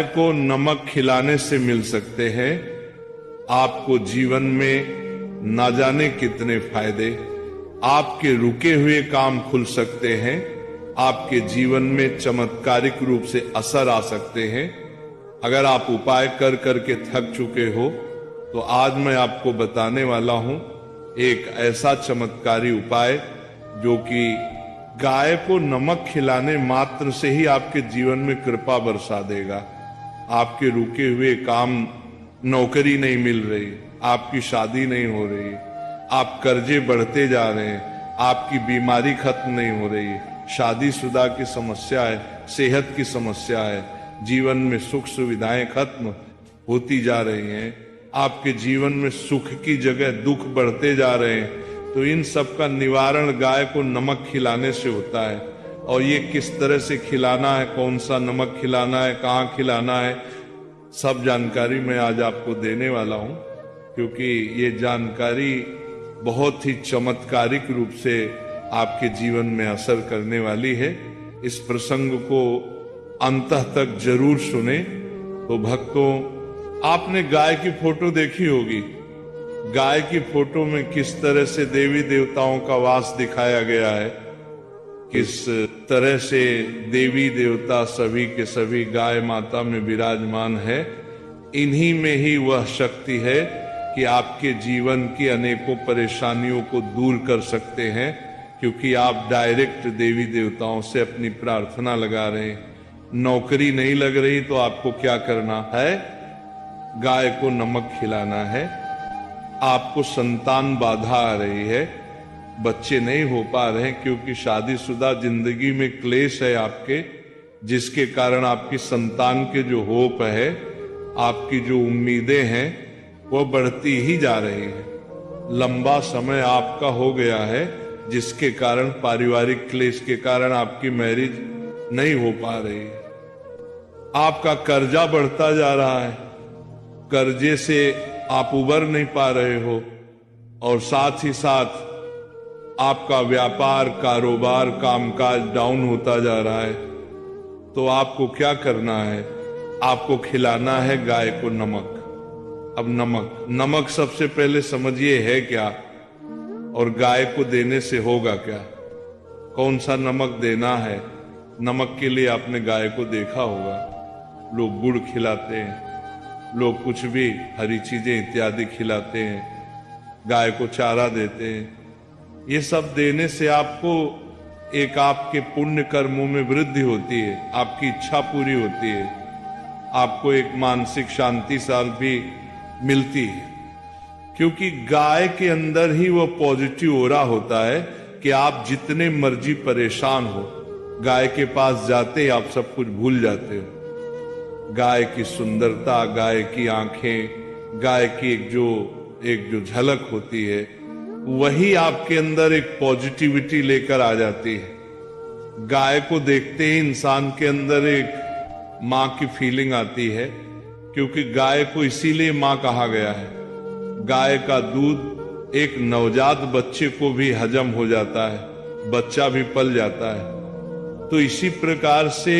को नमक खिलाने से मिल सकते हैं आपको जीवन में ना जाने कितने फायदे। आपके रुके हुए काम खुल सकते हैं, आपके जीवन में चमत्कारिक रूप से असर आ सकते हैं। अगर आप उपाय कर करके थक चुके हो तो आज मैं आपको बताने वाला हूं एक ऐसा चमत्कारी उपाय जो कि गाय को नमक खिलाने मात्र से ही आपके जीवन में कृपा बरसा देगा। आपके रुके हुए काम, नौकरी नहीं मिल रही, आपकी शादी नहीं हो रही, आप कर्जे बढ़ते जा रहे हैं, आपकी बीमारी खत्म नहीं हो रही, शादीशुदा की समस्या है, सेहत की समस्या है, जीवन में सुख सुविधाएं खत्म होती जा रही हैं, आपके जीवन में सुख की जगह दुख बढ़ते जा रहे हैं, तो इन सब का निवारण गाय को नमक खिलाने से होता है। और ये किस तरह से खिलाना है, कौन सा नमक खिलाना है, कहाँ खिलाना है, सब जानकारी मैं आज आपको देने वाला हूं, क्योंकि ये जानकारी बहुत ही चमत्कारिक रूप से आपके जीवन में असर करने वाली है। इस प्रसंग को अंतः तक जरूर सुने। तो भक्तों, आपने गाय की फोटो देखी होगी। गाय की फोटो में किस तरह से देवी देवताओं का वास दिखाया गया है, किस तरह से देवी देवता सभी के सभी गाय माता में विराजमान है। इन्हीं में ही वह शक्ति है कि आपके जीवन की अनेकों परेशानियों को दूर कर सकते हैं, क्योंकि आप डायरेक्ट देवी देवताओं से अपनी प्रार्थना लगा रहे हैं। नौकरी नहीं लग रही तो आपको क्या करना है? गाय को नमक खिलाना है। आपको संतान बाधा आ रही है, बच्चे नहीं हो पा रहे हैं क्योंकि शादीशुदा जिंदगी में क्लेश है आपके, जिसके कारण आपकी संतान के जो होप है, आपकी जो उम्मीदें हैं, वो बढ़ती ही जा रही है। लंबा समय आपका हो गया है, जिसके कारण पारिवारिक क्लेश के कारण आपकी मैरिज नहीं हो पा रही है। आपका कर्जा बढ़ता जा रहा है, कर्जे से आप उबर नहीं पा रहे हो, और साथ ही साथ आपका व्यापार, कारोबार, कामकाज डाउन होता जा रहा है। तो आपको क्या करना है? आपको खिलाना है गाय को नमक। अब नमक सबसे पहले समझिए है क्या, और गाय को देने से होगा क्या? कौन सा नमक देना है? नमक के लिए आपने गाय को देखा होगा, लोग गुड़ खिलाते हैं, लोग कुछ भी हरी चीजें इत्यादि खिलाते हैं, गाय को चारा देते हैं। ये सब देने से आपको एक आपके पुण्य कर्मों में वृद्धि होती है, आपकी इच्छा पूरी होती है, आपको एक मानसिक शांति साल भी मिलती है, क्योंकि गाय के अंदर ही वो पॉजिटिव ओरा होता है कि आप जितने मर्जी परेशान हो, गाय के पास जाते ही आप सब कुछ भूल जाते हो। गाय की सुंदरता, गाय की आंखें, गाय की एक जो झलक होती है, वही आपके अंदर एक पॉजिटिविटी लेकर आ जाती है। गाय को देखते ही इंसान के अंदर एक माँ की फीलिंग आती है, क्योंकि गाय को इसीलिए माँ कहा गया है। गाय का दूध एक नवजात बच्चे को भी हजम हो जाता है, बच्चा भी पल जाता है। तो इसी प्रकार से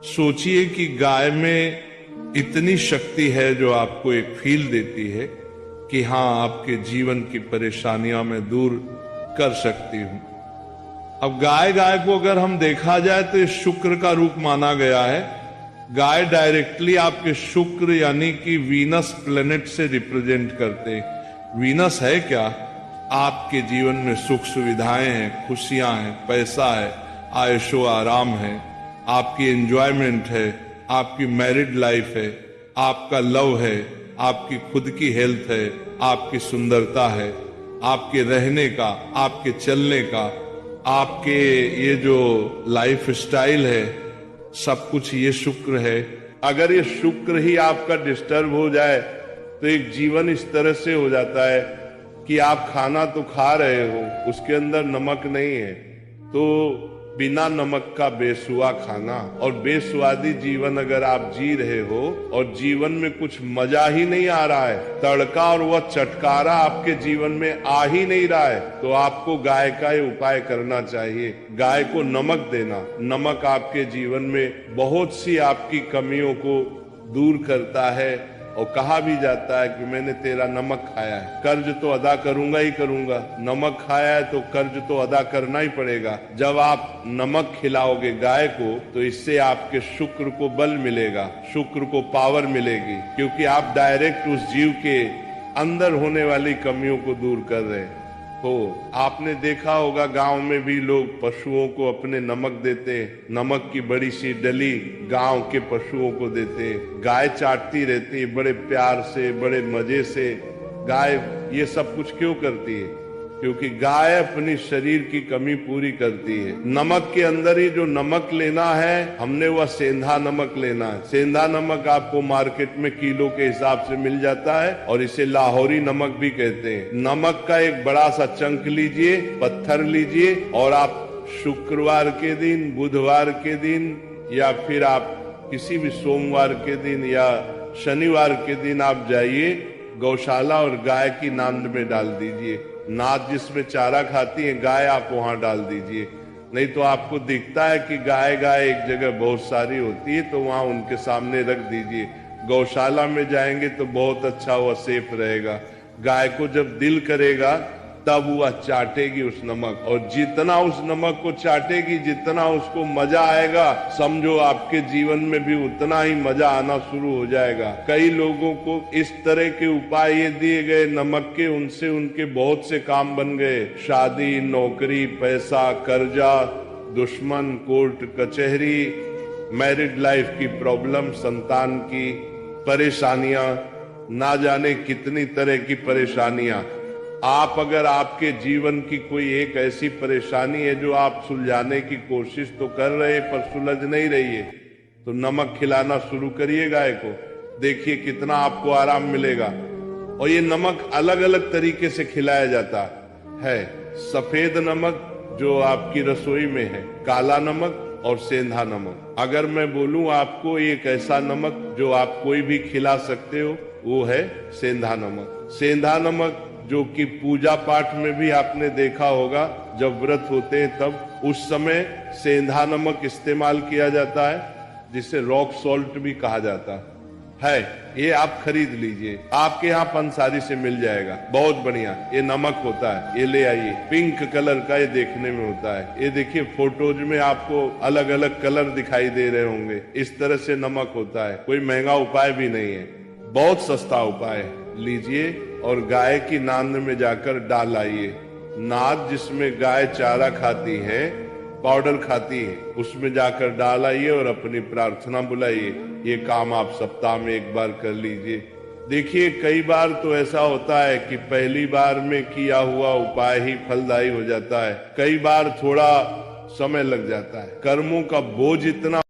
सोचिए कि गाय में इतनी शक्ति है जो आपको एक फील देती है कि हाँ, आपके जीवन की परेशानियां मैं दूर कर सकती हूं। अब गाय को अगर हम देखा जाए तो शुक्र का रूप माना गया है। गाय डायरेक्टली आपके शुक्र यानी कि वीनस प्लेनेट से रिप्रेजेंट करते हैं। वीनस है क्या? आपके जीवन में सुख सुविधाएं हैं, खुशियां हैं, पैसा है, आयशो आराम है, आपकी एंजॉयमेंट है, आपकी मैरिड लाइफ है, आपका लव है, आपकी खुद की हेल्थ है, आपकी सुंदरता है, आपके रहने का, आपके चलने का, आपके ये जो लाइफ स्टाइल है, सब कुछ ये शुक्र है। अगर ये शुक्र ही आपका डिस्टर्ब हो जाए तो एक जीवन इस तरह से हो जाता है कि आप खाना तो खा रहे हो, उसके अंदर नमक नहीं है, तो बिना नमक का बेसुआ खाना। और बेस्वादी जीवन अगर आप जी रहे हो और जीवन में कुछ मजा ही नहीं आ रहा है, तड़का और वह चटकारा आपके जीवन में आ ही नहीं रहा है, तो आपको गाय का ही उपाय करना चाहिए। गाय को नमक देना। नमक आपके जीवन में बहुत सी आपकी कमियों को दूर करता है। और कहा भी जाता है कि मैंने तेरा नमक खाया है, कर्ज तो अदा करूंगा ही करूंगा। नमक खाया है तो कर्ज तो अदा करना ही पड़ेगा। जब आप नमक खिलाओगे गाय को तो इससे आपके शुक्र को बल मिलेगा, शुक्र को पावर मिलेगी, क्योंकि आप डायरेक्ट उस जीव के अंदर होने वाली कमियों को दूर कर रहे हो। आपने देखा होगा गांव में भी लोग पशुओं को अपने नमक देते, नमक की बड़ी सी डली गांव के पशुओं को देते। गाय चाटती रहती है बड़े प्यार से, बड़े मजे से। गाय ये सब कुछ क्यों करती है? क्योंकि गाय अपनी शरीर की कमी पूरी करती है। नमक के अंदर ही जो नमक लेना है हमने, वह सेंधा नमक लेना है। सेंधा नमक आपको मार्केट में किलो के हिसाब से मिल जाता है और इसे लाहौरी नमक भी कहते हैं। नमक का एक बड़ा सा चंक लीजिए, पत्थर लीजिए, और आप शुक्रवार के दिन, बुधवार के दिन, या फिर आप किसी भी सोमवार के दिन या शनिवार के दिन आप जाइए गौशाला और गाय की नांद में डाल दीजिए। नाद जिसमें चारा खाती है गाय, आप वहां डाल दीजिए। नहीं तो आपको दिखता है कि गाय एक जगह बहुत सारी होती है, तो वहां उनके सामने रख दीजिए। गौशाला में जाएंगे तो बहुत अच्छा, वह सेफ रहेगा। गाय को जब दिल करेगा तब वह चाटेगी उस नमक, और जितना उस नमक को चाटेगी, जितना उसको मजा आएगा, समझो आपके जीवन में भी उतना ही मजा आना शुरू हो जाएगा। कई लोगों को इस तरह के उपाय ये दिए गए नमक के, उनसे उनके बहुत से काम बन गए। शादी, नौकरी, पैसा, कर्जा, दुश्मन, कोर्ट कचहरी, मैरिड लाइफ की प्रॉब्लम, संतान की परेशानियां, ना जाने कितनी तरह की परेशानियां। आप अगर आपके जीवन की कोई एक ऐसी परेशानी है जो आप सुलझाने की कोशिश तो कर रहे हैं पर सुलझ नहीं रही है, तो नमक खिलाना शुरू करिए गाय को। देखिए कितना आपको आराम मिलेगा। और ये नमक अलग अलग तरीके से खिलाया जाता है। सफेद नमक जो आपकी रसोई में है, काला नमक और सेंधा नमक। अगर मैं बोलूं आपको एक ऐसा नमक जो आप कोई भी खिला सकते हो, वो है सेंधा नमक। सेंधा नमक जो कि पूजा पाठ में भी आपने देखा होगा, जब व्रत होते हैं तब उस समय सेंधा नमक इस्तेमाल किया जाता है, जिसे रॉक सॉल्ट भी कहा जाता है। ये आप खरीद लीजिए, आपके यहाँ पंसारी से मिल जाएगा, बहुत बढ़िया ये नमक होता है। ये ले आइए, पिंक कलर का ये देखने में होता है। ये देखिए फोटोज में आपको अलग अलग कलर दिखाई दे रहे होंगे, इस तरह से नमक होता है। कोई महंगा उपाय भी नहीं है, बहुत सस्ता उपाय है। लीजिए और गाय की नांद में जाकर डाल आइए। नाद जिसमें गाय चारा खाती है, पाउडर खाती है, उसमें जाकर डाल आइए और अपनी प्रार्थना बुलाइए। ये काम आप सप्ताह में एक बार कर लीजिए। देखिए कई बार तो ऐसा होता है कि पहली बार में किया हुआ उपाय ही फलदायी हो जाता है, कई बार थोड़ा समय लग जाता है। कर्मों का बोझ इतना